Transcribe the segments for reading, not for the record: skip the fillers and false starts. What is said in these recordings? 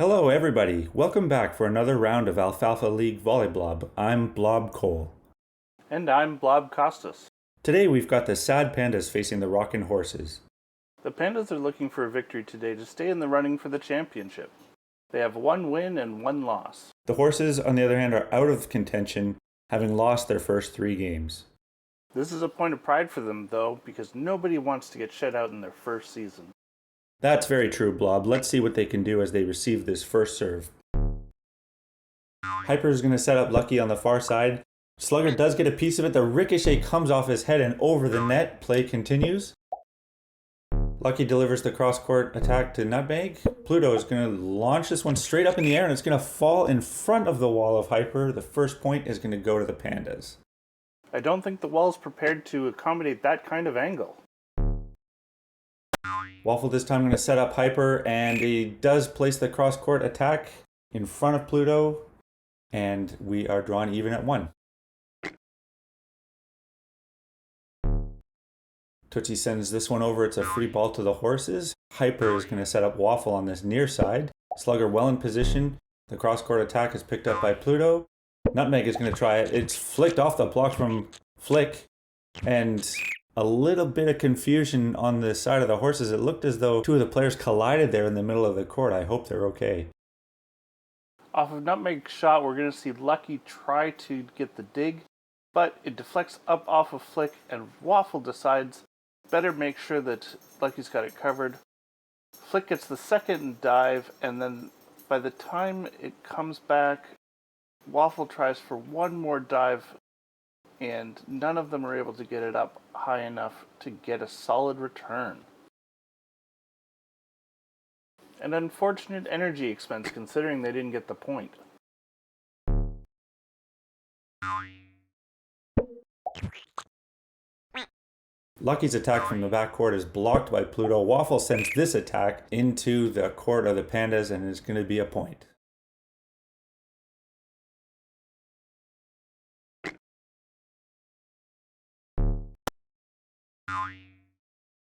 Hello everybody, welcome back for another round of Alfalfa League Volleyblob. I'm Blob Cole. And I'm Blob Costas. Today we've got the sad pandas facing the Rockin horses. The Pandas are looking for a victory today to stay in the running for the championship. They have 1 win and 1 loss. The horses, on the other hand, are out of contention, having lost their first 3 games. This is a point of pride for them, though, because nobody wants to get shut out in their first season. That's very true, Blob. Let's see what they can do as they receive this first serve. Hyper is going to set up Lucky on the far side. Slugger does get a piece of it. The ricochet comes off his head and over the net. Play continues. Lucky delivers the cross-court attack to Nutmeg. Pluto is going to launch this one straight up in the air and it's going to fall in front of the wall of Hyper. The first point is going to go to the Pandas. I don't think the wall is prepared to accommodate that kind of angle. Waffle this time going to set up Hyper, and he does place the cross-court attack in front of Pluto, and we are drawn even at 1. Tootsie sends this one over. It's a free ball to the horses. Hyper is going to set up Waffle on this near side. Slugger well in position. The cross-court attack is picked up by Pluto. Nutmeg is going to try it. It's flicked off the block from Flick, and a little bit of confusion on the side of the horses. It looked as though 2 of the players collided there in the middle of the court. I hope they're okay. Off of Nutmeg's shot, we're going to see Lucky try to get the dig, but it deflects up off of Flick, and Waffle decides better make sure that Lucky's got it covered. Flick gets the second dive, and then by the time it comes back, Waffle tries for one more dive, and none of them are able to get it up high enough to get a solid return. An unfortunate energy expense considering they didn't get the point. Lucky's attack from the backcourt is blocked by Pluto. Waffle sends this attack into the court of the Pandas, and it's going to be a point.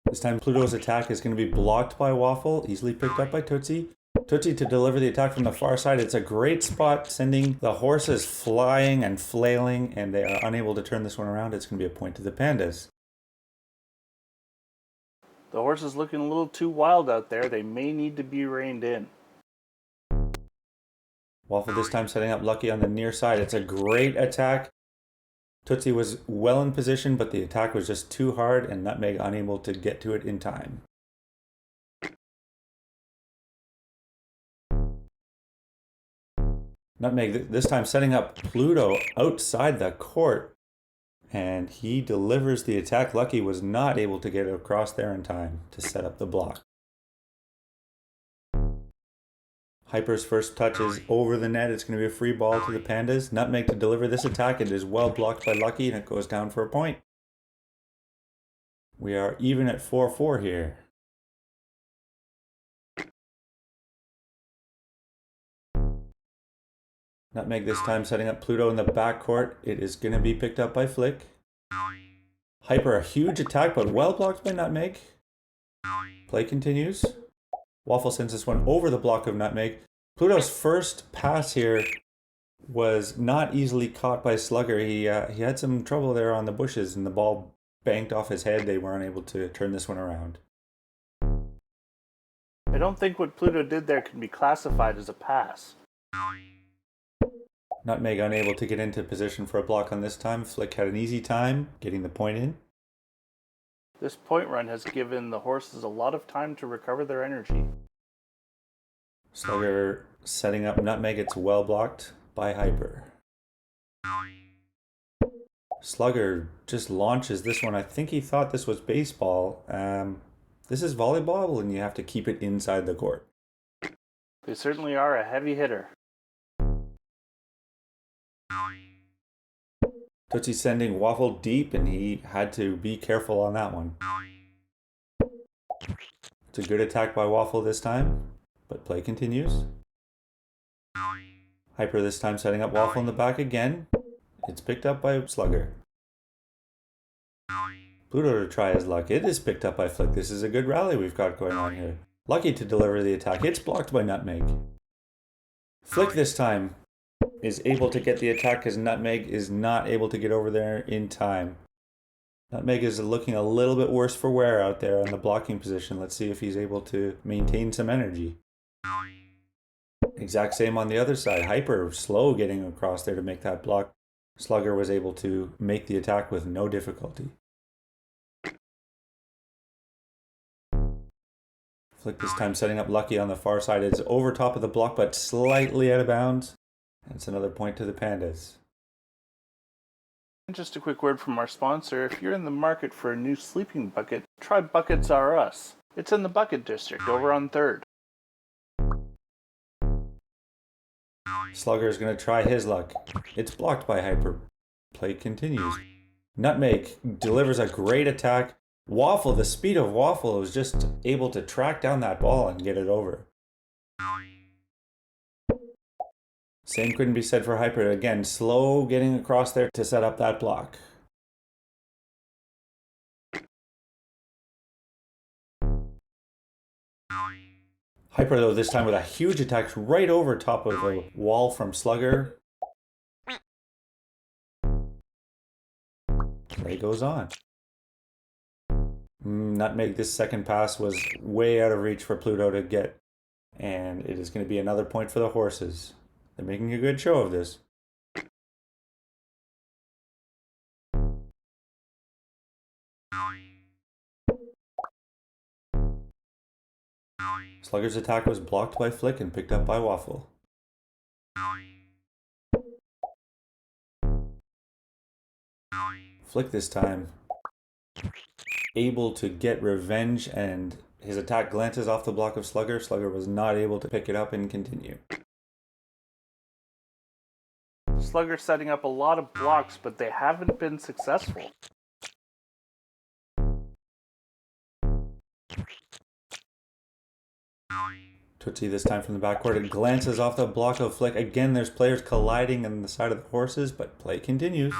This time Pluto's attack is going to be blocked by Waffle, easily picked up by Tootsie. Tootsie to deliver the attack from the far side. It's a great spot, sending the horses flying and flailing, and they are unable to turn this one around. It's going to be a point to the Pandas. The horse is looking a little too wild out there. They may need to be reined in. Waffle this time setting up Lucky on the near side. It's a great attack. Tootsie was well in position, but the attack was just too hard, and Nutmeg unable to get to it in time. Nutmeg this time setting up Pluto outside the court, and he delivers the attack. Lucky was not able to get across there in time to set up the block. Hyper's first touch is over the net. It's going to be a free ball to the Pandas. Nutmeg to deliver this attack. It is well blocked by Lucky, and it goes down for a point. We are even at 4-4 here. Nutmeg this time setting up Pluto in the backcourt. It is going to be picked up by Flick. Hyper, a huge attack, but well blocked by Nutmeg. Play continues. Waffle sends this one over the block of Nutmeg. Pluto's first pass here was not easily caught by Slugger. He had some trouble there on the bushes, and the ball banked off his head. They weren't able to turn this one around. I don't think what Pluto did there can be classified as a pass. Nutmeg unable to get into position for a block on this time. Flick had an easy time getting the point in. This point run has given the horses a lot of time to recover their energy. Slugger setting up Nutmeg. It's well blocked by Hyper. Slugger just launches this one. I think he thought this was baseball. This is volleyball, and you have to keep it inside the court. They certainly are a heavy hitter. Tootsie sending Waffle deep, and he had to be careful on that one. It's a good attack by Waffle this time, but play continues. Hyper this time setting up Waffle in the back again. It's picked up by Slugger. Pluto to try his luck. It is picked up by Flick. This is a good rally we've got going on here. Lucky to deliver the attack. It's blocked by Nutmeg. Flick this time is able to get the attack because Nutmeg is not able to get over there in time. Nutmeg is looking a little bit worse for wear out there in the blocking position. Let's see if he's able to maintain some energy. Exact same on the other side. Hyper slow getting across there to make that block. Slugger was able to make the attack with no difficulty. Flick this time setting up Lucky on the far side. It's over top of the block but slightly out of bounds. And it's another point to the Pandas. And just a quick word from our sponsor. If you're in the market for a new sleeping bucket, try Buckets R Us. It's in the Bucket District over on 3rd. Slugger is going to try his luck. It's blocked by Hyper. Play continues. Nutmeg delivers a great attack. Waffle, the speed of Waffle, was just able to track down that ball and get it over. Same couldn't be said for Hyper. Again, slow getting across there to set up that block. Hyper, though, this time with a huge attack right over top of the wall from Slugger. Play goes on. Nutmeg, this second pass was way out of reach for Pluto to get. And it is going to be another point for the horses. They're making a good show of this. Slugger's attack was blocked by Flick and picked up by Waffle. Flick this time able to get revenge, and his attack glances off the block of Slugger. Slugger was not able to pick it up and continue. Slugger setting up a lot of blocks, but they haven't been successful. Tootsie this time from the backcourt. It glances off the block of Flick. Again, there's players colliding on the side of the horses, but play continues.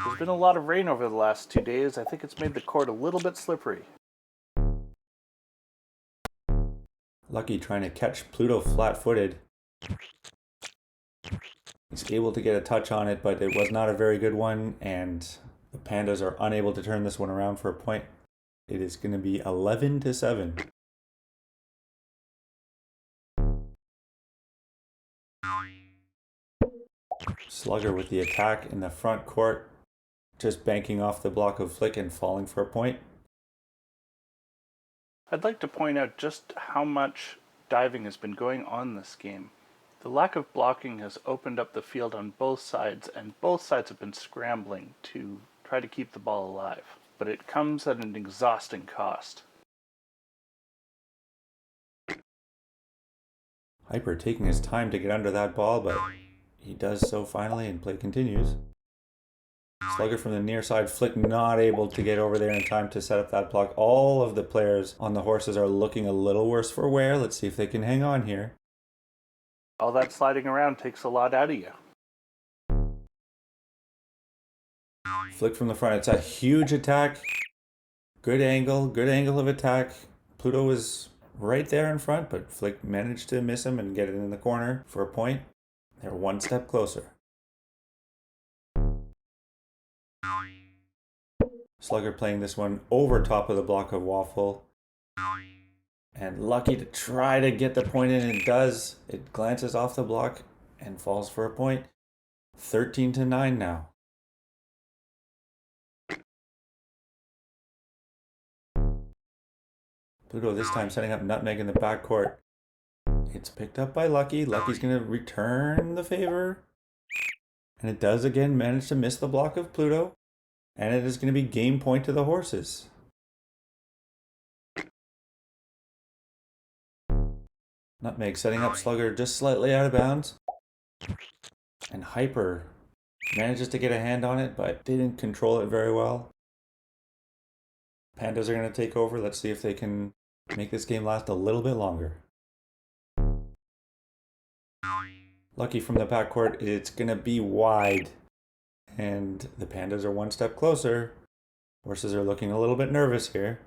There's been a lot of rain over the last 2 days. I think it's made the court a little bit slippery. Lucky trying to catch Pluto flat-footed. He's able to get a touch on it, but it was not a very good one, and the Pandas are unable to turn this one around for a point. It is going to be 11-7. Slugger with the attack in the front court, just banking off the block of Flick and falling for a point. I'd like to point out just how much diving has been going on this game. The lack of blocking has opened up the field on both sides, and both sides have been scrambling to try to keep the ball alive. But it comes at an exhausting cost. Hyper taking his time to get under that ball, but he does so finally, and play continues. Slugger from the near side, Flick not able to get over there in time to set up that block. All of the players on the horses are looking a little worse for wear. Let's see if they can hang on here. All that sliding around takes a lot out of you. Flick from the front. It's a huge attack. Good angle of attack. Pluto was right there in front, but Flick managed to miss him and get it in the corner for a point. They're one step closer. Slugger playing this one over top of the block of Waffle. And Lucky to try to get the point in. It does. It glances off the block and falls for a point. 13-9 now. Pluto this time setting up Nutmeg in the backcourt. It's picked up by Lucky. Lucky's going to return the favor. And it does again manage to miss the block of Pluto. And it is going to be game point to the horses. Nutmeg setting up Slugger just slightly out of bounds. And Hyper manages to get a hand on it, but didn't control it very well. Pandas are going to take over. Let's see if they can make this game last a little bit longer. Lucky from the backcourt, it's going to be wide. And the Pandas are one step closer. Horses are looking a little bit nervous here.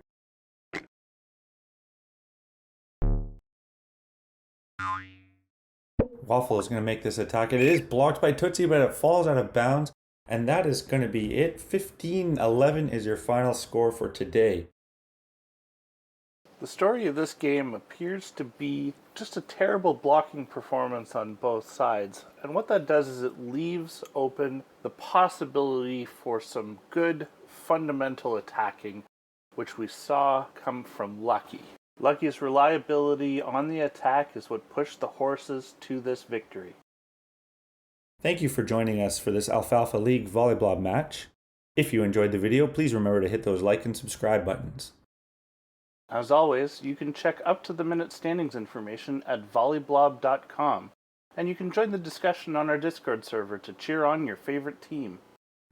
Waffle is going to make this attack. It is blocked by Tootsie, but it falls out of bounds. And that is going to be it. 15-11 is your final score for today. The story of this game appears to be just a terrible blocking performance on both sides. And what that does is it leaves open the possibility for some good fundamental attacking, which we saw come from Lucky. Lucky's reliability on the attack is what pushed the horses to this victory. Thank you for joining us for this Alfalfa League Volleyblob match. If you enjoyed the video, please remember to hit those like and subscribe buttons. As always, you can check up-to-the-minute standings information at volleyblob.com, and you can join the discussion on our Discord server to cheer on your favorite team.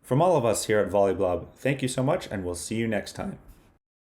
From all of us here at Volleyblob, thank you so much, and we'll see you next time.